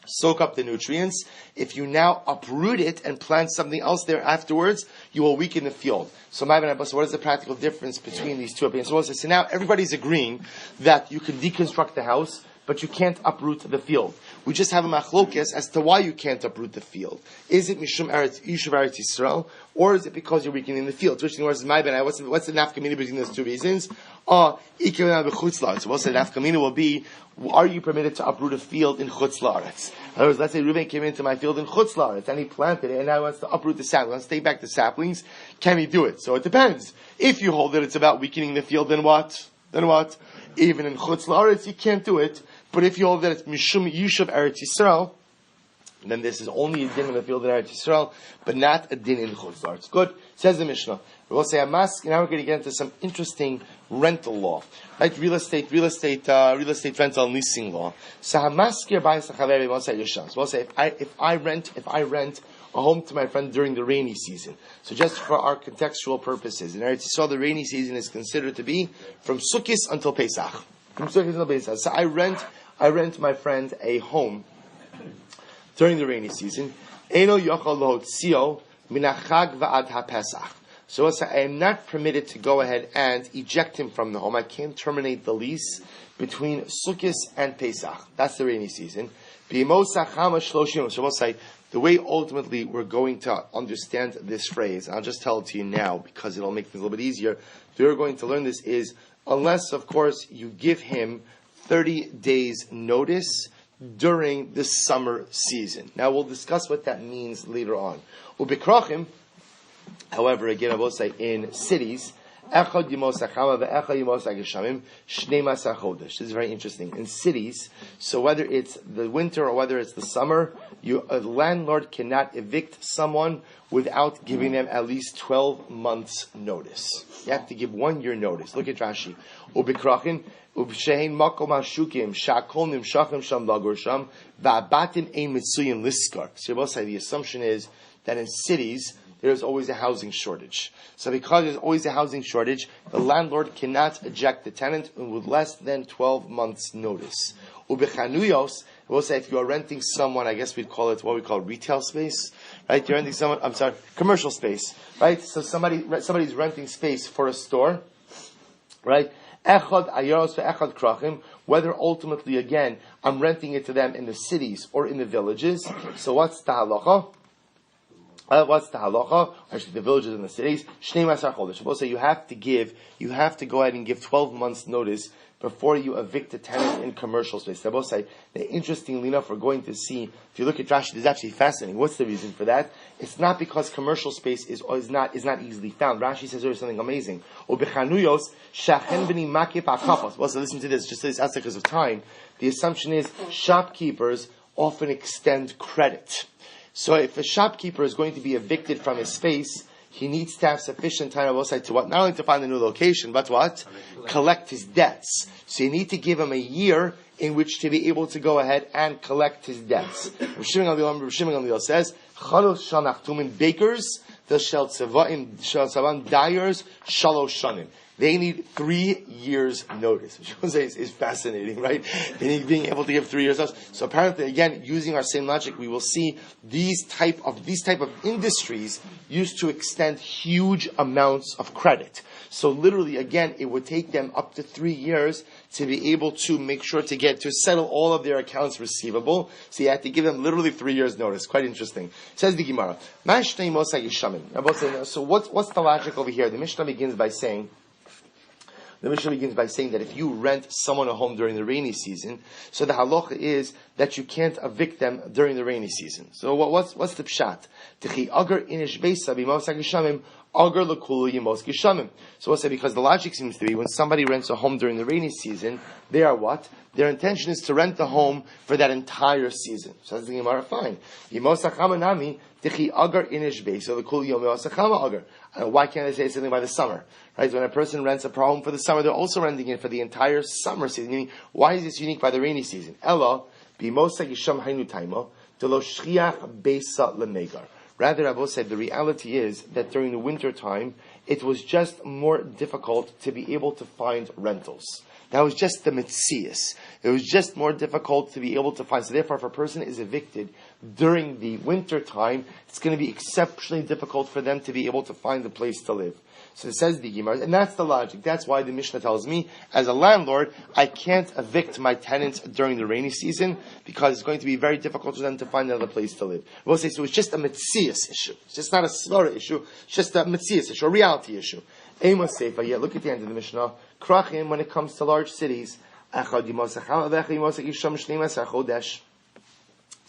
soak up the nutrients. If you now uproot it and plant something else there afterwards, you will weaken the field. So what is the practical difference between these two opinions? So now everybody's agreeing that you can deconstruct the house, but you can't uproot the field. We just have a machlokes as to why you can't uproot the field. Is it mishum eretz yishuv eretz Yisrael, or is it because you're weakening the field? Which is my ben? What's the nafkamina between those two reasons? So what's the nafkamina will be? Are you permitted to uproot a field in chutz la'aretz? In other words, let's say Reuven came into my field in chutz la'aretz and he planted it, and now he wants to uproot the saplings, wants to take back the saplings. Can he do it? So it depends. If you hold that it's about weakening the field, then what? Even in chutz la'aretz, you can't do it. But if you hold that it's mishum yishuv eretz Yisrael, then this is only a din in the field in Eretz Yisrael, but not a din in chutz la'aretz. Good. Says the Mishnah. We'll say now we're going to get into some interesting rental law, right? Real estate rental leasing law. So hamaskir b'ayis l'chaveri v'osay yisham. We'll say if I rent a home to my friend during the rainy season. So just for our contextual purposes, in Eretz Yisrael the rainy season is considered to be from Sukkot until Pesach. So I rent my friend a home during the rainy season. Eino yochal lohotzio min hachag va'ad haPesach. So I am not permitted to go ahead and eject him from the home. I can't terminate the lease between Sukkot and Pesach. That's the rainy season. So we'll say the way ultimately we're going to understand this phrase, I'll just tell it to you now because it'll make things a little bit easier. The way we're going to learn this is, unless, of course, you give him 30 days notice during the summer season. Now we'll discuss what that means later on. Ubikrachim, however, again I will say, in cities, this is very interesting. In cities, so whether it's the winter or whether it's the summer, a landlord cannot evict someone without giving them at least 12 months notice. You have to give 1 year notice. Look at Rashi. Ubikrachin, ubshein makom hashukim, shakol nimshachim sham lagor sham, va'abatim ein mitzuyin liskar. So the assumption is that in cities, there's always a housing shortage. So because there's always a housing shortage, the landlord cannot eject the tenant with less than 12 months notice. Ubechanuyos, we'll say if you are renting someone, I guess we'd call it what we call retail space, right? You're renting someone, commercial space, right? So somebody's renting space for a store, right? Echad ayaros ve'echad krachim, whether ultimately, again, I'm renting it to them in the cities or in the villages. So what's the halacha? What's the halacha? Actually, the villages and the cities. Shnei masar chodesh. So you have to go ahead and give 12 months notice before you evict a tenant in commercial space. They both say, interestingly enough, we're going to see, if you look at Rashi, it's actually fascinating. What's the reason for that? It's not because commercial space is not easily found. Rashi says there's something amazing. Ubechanuyos shachen b'ni makip akafos. Well, so listen to this, just this aspect because of time. The assumption is shopkeepers often extend credit. So if a shopkeeper is going to be evicted from his space, he needs to have sufficient time, I will say, to what? Not only to find a new location, but what? Collect his debts. So you need to give him a year in which to be able to go ahead and collect his debts. Rav Shimon Gamliel says, Chalos shal nachtumin bakers, the shel tzavan dyers, shalosh shanim. They need 3 years notice, which is fascinating, right? Being able to give 3 years notice. So apparently, again, using our same logic, we will see these type of industries used to extend huge amounts of credit. So literally, again, it would take them up to 3 years to be able to make sure to settle all of their accounts receivable. So you have to give them literally 3 years notice. Quite interesting. Says the Gemara. So what's the logic over here? The Mishnah begins by saying that if you rent someone a home during the rainy season, so the halacha is that you can't evict them during the rainy season. So what's the pshat? So we'll say, because the logic seems to be, when somebody rents a home during the rainy season, they are what? Their intention is to rent the home for that entire season. So that's the Gemara, fine. Why can't I say something by the summer? Right? When a person rents a home for the summer, they're also renting it for the entire summer season. Meaning, why is this unique by the rainy season? Rather, I will say the reality is that during the winter time, it was just more difficult to be able to find rentals. That was just the Metzia. It was just more difficult to be able to find. So therefore, if a person is evicted during the winter time, it's going to be exceptionally difficult for them to be able to find a place to live. So it says the Gemara, and that's the logic. That's why the Mishnah tells me, as a landlord, I can't evict my tenants during the rainy season because it's going to be very difficult for them to find another place to live. We'll say, so it's just a Metzia issue. It's just not a Svara issue. It's just a Metzia issue, a reality issue. Amos Seifa, yeah, look at the end of the Mishnah. Krachim, when it comes to large cities, so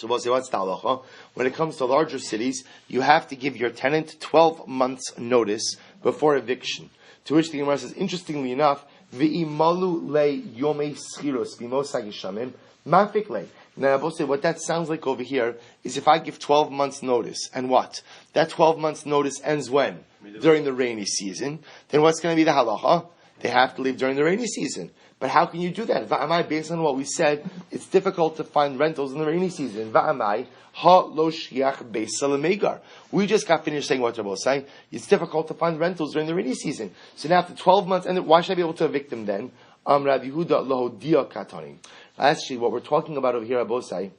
we'll say, what's the halacha? When it comes to larger cities, you have to give your tenant 12 months notice before eviction. To which the Gemara says, interestingly enough, v'imalu le Yomi schiros b'mosag yishamim mafik le. Now, I will say, what that sounds like over here is if I give 12 months notice, and what? That 12 months notice ends when? During the rainy season. Then what's going to be the halacha? They have to leave during the rainy season. But how can you do that? Va'amai, based on what we said, it's difficult to find rentals in the rainy season. Va'amai, ha lo shiach beis. We just got finished saying what Rabbi was saying. It's difficult to find rentals during the rainy season. So now after 12 months, and why should I be able to evict them then? Rabbi Yehuda lohodia katani. Actually, what we're talking about over here, Rabbi Osai,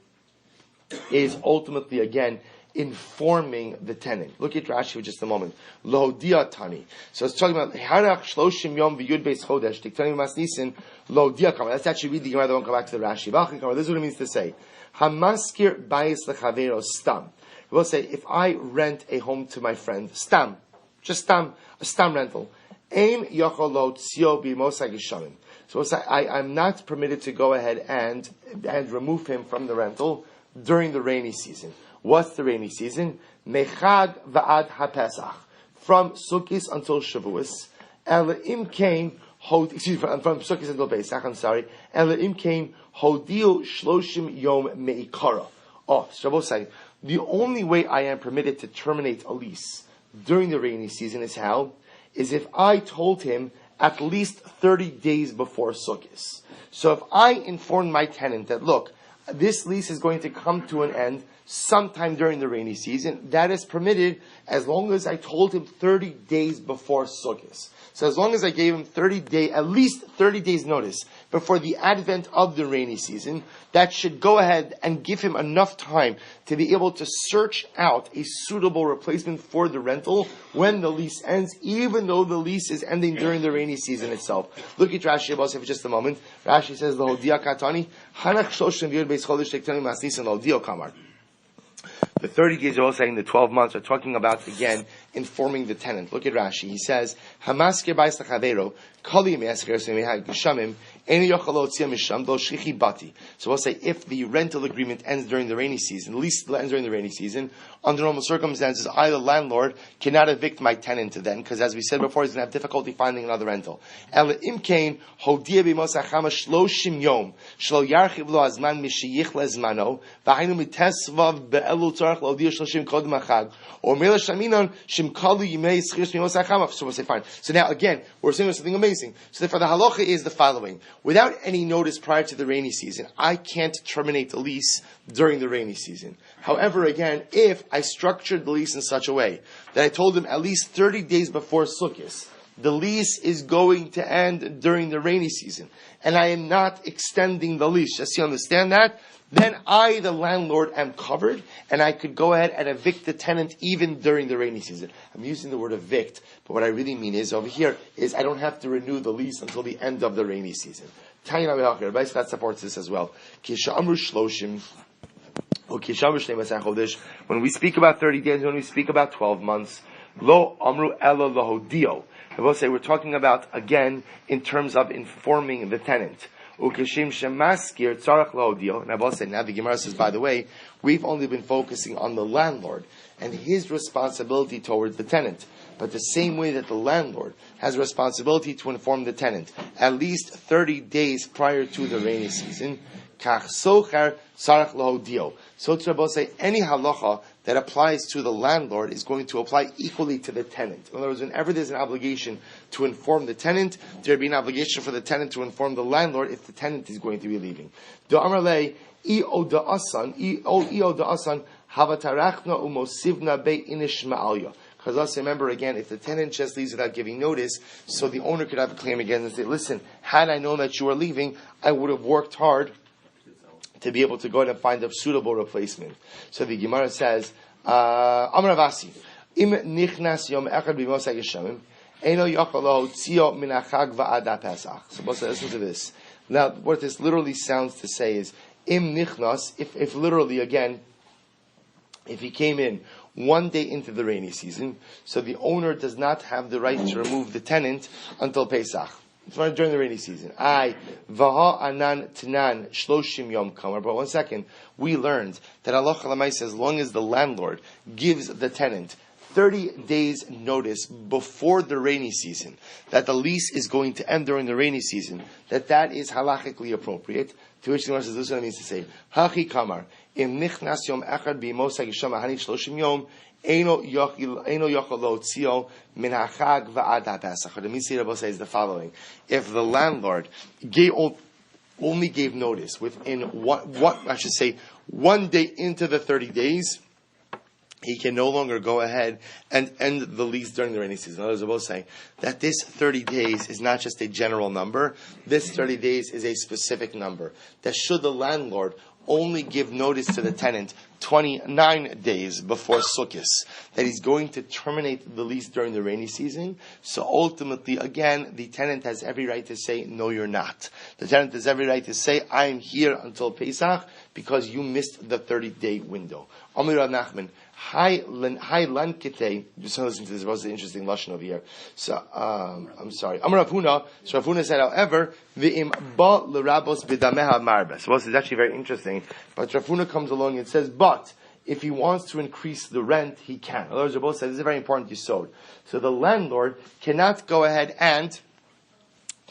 is ultimately, again, informing the tenant. Look at Rashi for just a moment. Lohodia tani. So it's talking about harach shloshim yom v'yud beis chodesh tiktani masnisin lohodia kama. Let's actually read the Gemara. Don't come back to the Rashi. This is what it means to say. Hamaskir bayis lechavero stam. We'll say if I rent a home to my friend, stam, just stam, a stam rental. Ein yacholot tzio b'mosag yishamim. So we'll say I'm not permitted to go ahead and remove him from the rental during the rainy season. What's the rainy season? Mechad va'ad haPesach, from Sukkot until Shavuos. Elim kain from Sukkot until Pesach. I'm sorry. Elim kain hodiu shloshim yom meikara. Oh, Shabbos saying the only way I am permitted to terminate a lease during the rainy season is how? Is if I told him at least 30 days before Sukkot. So if I inform my tenant that, look, this lease is going to come to an end sometime during the rainy season, that is permitted as long as I told him 30 days before Sukkot. So as long as I gave him at least 30 days notice before the advent of the rainy season, that should go ahead and give him enough time to be able to search out a suitable replacement for the rental when the lease ends, even though the lease is ending during the rainy season itself. Look at Rashi about for just a moment. Rashi says, "L'hodia katani hanach shoshim v'yud beis chodesh tektani masnisin l'hodio kamar." The 30 days are all saying the 12 months are talking about, again, informing the tenant. Look at Rashi. He says, Hamaskir bais lachavero, kali me'asker semehag shamim, eni yochalo tzia misham do shrichi bati. So we'll say, if the rental agreement ends during the rainy season, the lease ends during the rainy season, under normal circumstances, I, the landlord, cannot evict my tenant then, because as we said before, he's going to have difficulty finding another rental. Ela imkain, hodia b'mos achama shloshim yom, shlo yarchiv lo azman mishiyich lezmano, v'hainu mitesvav be'elu tzarach l'odia shloshim kodem achag, or mela shaminon shimkalu yimei schirs b'mos achama. So we'll say, fine. So now, again, we're saying something amazing. So therefore, the halacha is the following. Without any notice prior to the rainy season, I can't terminate the lease during the rainy season. However, again, if I structured the lease in such a way that I told him at least 30 days before Sukkot, the lease is going to end during the rainy season, and I am not extending the lease, just you understand that? Then I, the landlord, am covered, and I could go ahead and evict the tenant even during the rainy season. I'm using the word evict, but what I really mean is, over here, is I don't have to renew the lease until the end of the rainy season. That supports this as well. When we speak about 30 days, when we speak about 12 months, lo amru elo lohodio. I will say we're talking about, again, in terms of informing the tenant. Ukeshim shemaskir tzarach lohodio. And I will say, now the Gemara says, by the way, we've only been focusing on the landlord and his responsibility towards the tenant. But the same way that the landlord has a responsibility to inform the tenant at least 30 days prior to the rainy season, kach socher tzarach lohodio. So to Rabbi say, any halacha that applies to the landlord is going to apply equally to the tenant. In other words, whenever there's an obligation to inform the tenant, there'd be an obligation for the tenant to inform the landlord if the tenant is going to be leaving. Da'amar io da'asan havatarachna umosivna be inish ma'alya. Because let's remember again, if the tenant just leaves without giving notice, so the owner could have a claim again and say, listen, had I known that you were leaving, I would have worked hard to be able to go ahead and find a suitable replacement. So the Gemara says, Amar Avasi, Im nichnas yom echad b'mosag yeshamim, Eino yochalo tzio min hachag va'ad Pesach. So listen to this. Now, what this literally sounds to say is, im nichnas, if literally, again, if he came in one day into the rainy season, so the owner does not have the right to remove the tenant until Pesach. It's during the rainy season. Vaha anan tanan shloshim yom kamar. But 1 second, we learned that Allah Chalamai says, as long as the landlord gives the tenant 30 days notice before the rainy season that the lease is going to end during the rainy season, that is halachically appropriate. To which the Gemara says, this is what it means to say, Hachi kamar, im nichnas yom echad b'yimosag yisham ahani shloshim yom, eino yochalo tzio min hachag va'ad ha'pesach. What it means to is the following. If the landlord only gave notice within one day into the 30 days, he can no longer go ahead and end the lease during the rainy season. Others are both saying that this 30 days is not just a general number. This 30 days is a specific number. That should the landlord only give notice to the tenant 29 days before Sukkot that he's going to terminate the lease during the rainy season. So ultimately, again, the tenant has every right to say, no, you're not. The tenant has every right to say, I am here until Pesach because you missed the 30-day window. Amir Rav Nachman, Hi Lankite. Just listen to this. It was an interesting lashon over here. So I'm sorry. Amar Rav Huna. So Rav Huna said, however, v'im ba l'rabos b'dameha marbes. So this is actually very interesting. But Rav Huna comes along and says, but if he wants to increase the rent, he can. In other words, Rav said this is a very important yisod. So the landlord cannot go ahead and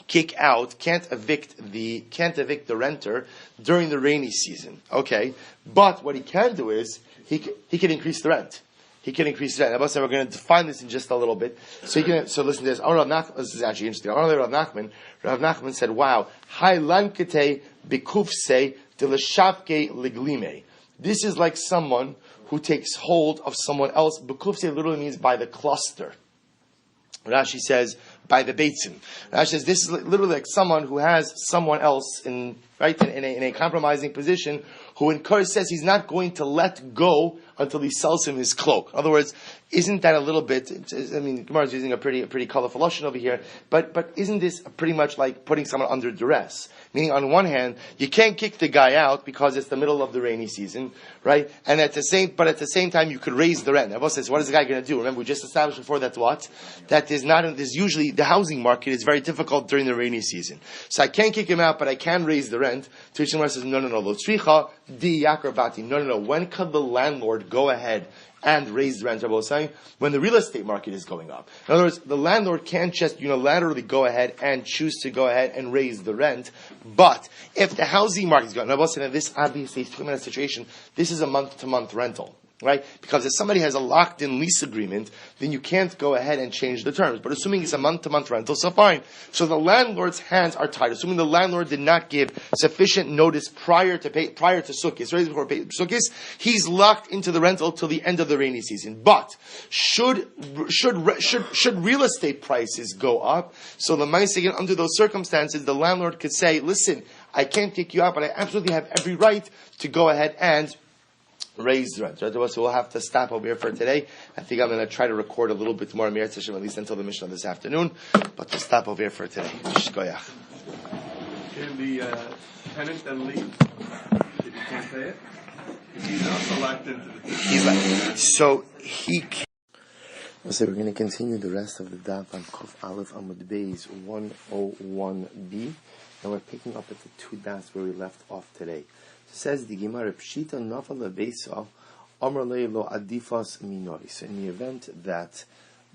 kick out, can't evict the renter during the rainy season. Okay, but what he can do is he can increase the rent. He can increase the rent. We're going to define this in just a little bit. So listen to this. This is actually interesting. Rav Nachman said, "Wow, hai lankete bikufse de l'shavke liglime." This is like someone who takes hold of someone else. Bikufse literally means by the cluster. Rashi says by the beitzim. Rashi says this is literally like someone who has someone else in a compromising position, who in Kor says he's not going to let go until he sells him his cloak. In other words, isn't that a little bit? I mean, Gemara is using a pretty colorful lashon over here, but isn't this pretty much like putting someone under duress? Meaning, on one hand, you can't kick the guy out because it's the middle of the rainy season, right? And at the same time, you could raise the rent. Now, says, what is the guy going to do? Remember, we just established before that what? That is not. There's usually the housing market is very difficult during the rainy season, so I can't kick him out, but I can raise the rent. To which Gemara says, no. Lo tzricha di yakrabati. No. When could the landlord go ahead and raise the rent? Rabbi was saying when the real estate market is going up. In other words, the landlord can't just unilaterally go ahead and choose to go ahead and raise the rent. But if the housing market is going up, Rabbi was saying that this obviously is a situation. This is a month-to-month rental. Right? Because if somebody has a locked-in lease agreement, then you can't go ahead and change the terms. But assuming it's a month-to-month rental, so fine. So the landlord's hands are tied. Assuming the landlord did not give sufficient notice prior to Sukkot, right before Sukkot, he's locked into the rental till the end of the rainy season. But should real estate prices go up? So the Ma'aseh, under those circumstances, the landlord could say, "Listen, I can't kick you out, but I absolutely have every right to go ahead and raise the rent." Right? So we'll have to stop over here for today. I think I'm going to try to record a little bit more Amir Tzashem, at least until the Mishnah this afternoon. But we'll stop over here for today. Shkoyach. Can the tenant then leave if he can't pay it? He's also locked into the He's like, so he can't. So we're going to continue the rest of the daf on Kuf Aleph Amud Beis 101b, and we're picking up at the two dafs where we left off today. Says the Gemara, Pshita Nafal Beisa, Amar Lo Adifas Minori. So in the event that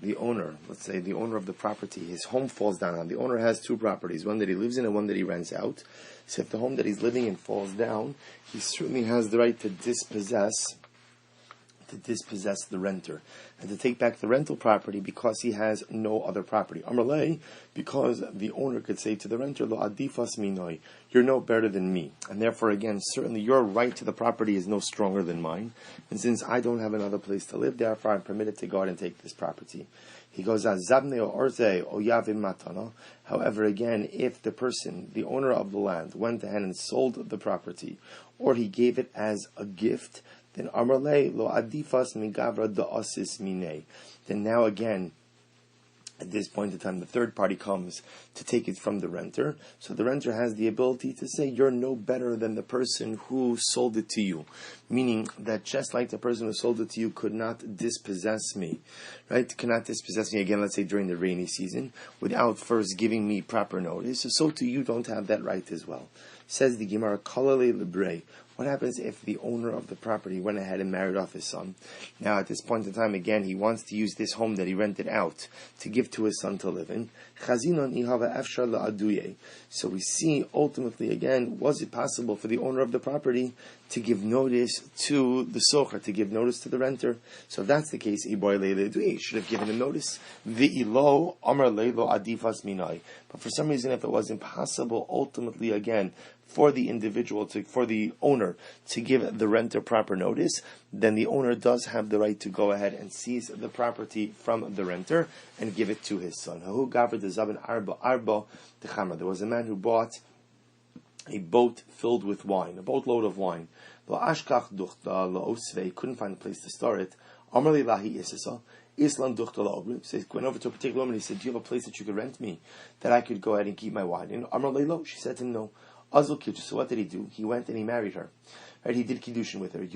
the owner, let's say the owner of the property, his home falls down on. The owner has two properties, one that he lives in and one that he rents out. So if the home that he's living in falls down, he certainly has the right to dispossess the renter and to take back the rental property because he has no other property. Amrlei, because the owner could say to the renter, Lo adifas minoi, you're no better than me. And therefore, again, certainly your right to the property is no stronger than mine. And since I don't have another place to live, therefore I'm permitted to go out and take this property. He goes, Zabne o orze o yavim matana. However, again, if the person, the owner of the land, went ahead and sold the property, or he gave it as a gift, then Amarle lo adifas migavra da'asis mine. Then now again, At this point in time, the third party comes to take it from the renter. So the renter has the ability to say, you're no better than the person who sold it to you. Meaning that just like the person who sold it to you could not dispossess me, right? Cannot dispossess me again, let's say during the rainy season, without first giving me proper notice. So too you don't have that right as well. Says the Gemara, Kalale Libre. What happens if the owner of the property went ahead and married off his son? Now, at this point in time, again, he wants to use this home that he rented out to give to his son to live in. So we see, ultimately, again, was it possible for the owner of the property to give notice to the socher, to give notice to the renter? So if that's the case, he should have given him notice. But for some reason, if it was impossible, ultimately, again, for the individual, for the owner to give the renter proper notice, then the owner does have the right to go ahead and seize the property from the renter and give it to his son. There was a man who bought a boat filled with wine, a boatload of wine. He couldn't find a place to store it. Islam duchta la'obrim. So he went over to a particular woman. He said, do you have a place that you could rent me, that I could go ahead and keep my wine in? Amar leilo. She said to him, no. Azul kiddush. So what did he do? He went and he married her. Right? He did kiddushin with her.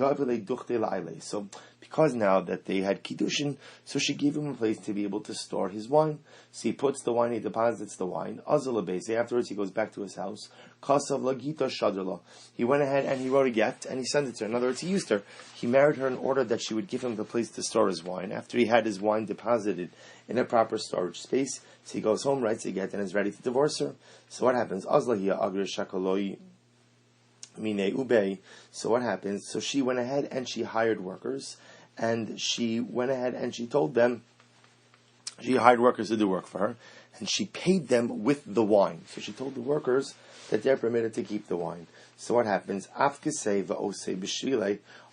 So because now that they had kiddushin, so she gave him a place to be able to store his wine. So he puts the wine, he deposits the wine. Azul abese. Afterwards he goes back to his house. Kasav lagita shadrala. He went ahead and he wrote a get and he sent it to her. In other words, he used her. He married her in order that she would give him the place to store his wine. After he had his wine deposited in a proper storage space, so he goes home, writes a get, and is ready to divorce her. So what happens? Azlahia agri shakaloi mine ube. So what happens? So she went ahead and she hired workers, and she went ahead and she told them, she hired workers to do work for her, and she paid them with the wine. So she told the workers that they're permitted to keep the wine. So what happens?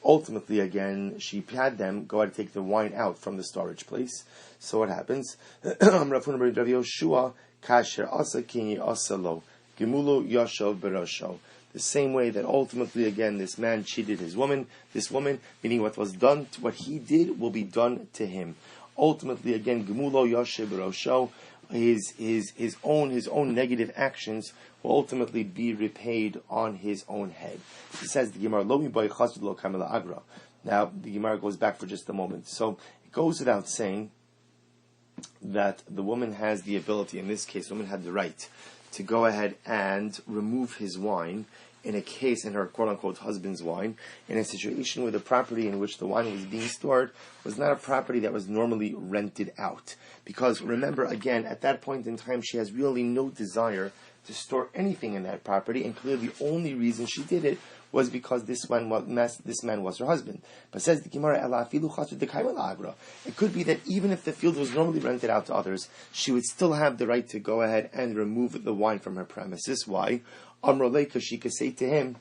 Ultimately, again, she had them go ahead and take the wine out from the storage place. So what happens? The same way that ultimately, again, this man cheated this woman, meaning what was done, what he did will be done to him. Ultimately, again, Gemulo Yoshe Barosho, his own negative actions will ultimately be repaid on his own head. He says the Gemara Lo mi chassid lo kamela agra. Now the Gemara goes back for just a moment. So it goes without saying that the woman has the ability, in this case, the woman had the right to go ahead and remove his wine in a case, in her quote-unquote husband's wine, in a situation where the property in which the wine was being stored was not a property that was normally rented out. Because remember, again, at that point in time, she has really no desire to store anything in that property, and clearly the only reason she did it was because this man was her husband. But says the Gemara, it could be that even if the field was normally rented out to others, she would still have the right to go ahead and remove the wine from her premises. Why? Because she could say to him,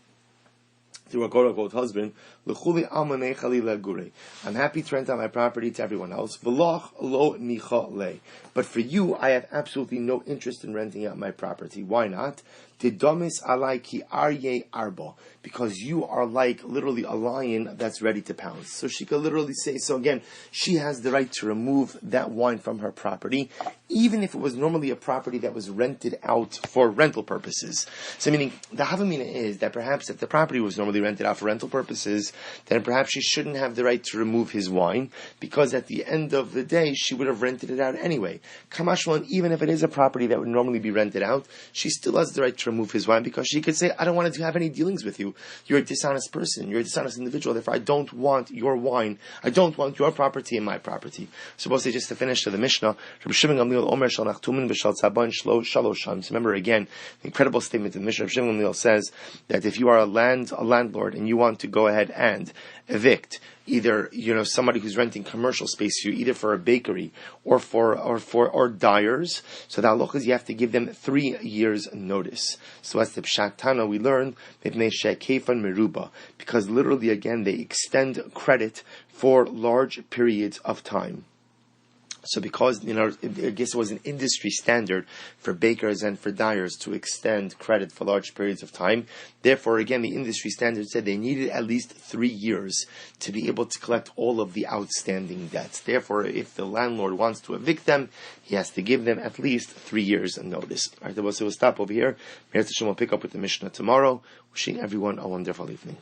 through a quote-unquote husband, I'm happy to rent out my property to everyone else. But for you, I have absolutely no interest in renting out my property. Why not? Because you are like literally a lion that's ready to pounce. So she could literally say, so again, she has the right to remove that wine from her property, even if it was normally a property that was rented out for rental purposes. So meaning, the Havamina is that perhaps if the property was normally rented out for rental purposes, then perhaps she shouldn't have the right to remove his wine, because at the end of the day, she would have rented it out anyway. Kamashwan, even if it is a property that would normally be rented out, she still has the right to remove his wine, because she could say, I don't want to have any dealings with you. You're a dishonest person. You're a dishonest individual. Therefore, I don't want your wine. I don't want your property in my property. Suppose just to finish to the Mishnah, remember again, the incredible statement in the Mishnah. Rabbi Shimon Gamliel says that if you are a landlord and you want to go ahead and evict either somebody who's renting commercial space to you, either for a bakery or dyers, so the halacha is you have to give them 3 years notice. So as the Pshat Tana we learn because literally again they extend credit for large periods of time. So because, I guess it was an industry standard for bakers and for dyers to extend credit for large periods of time. Therefore, again, the industry standard said they needed at least 3 years to be able to collect all of the outstanding debts. Therefore, if the landlord wants to evict them, he has to give them at least 3 years notice. All right, we'll stop over here. We'll pick up with the Mishnah tomorrow. Wishing everyone a wonderful evening.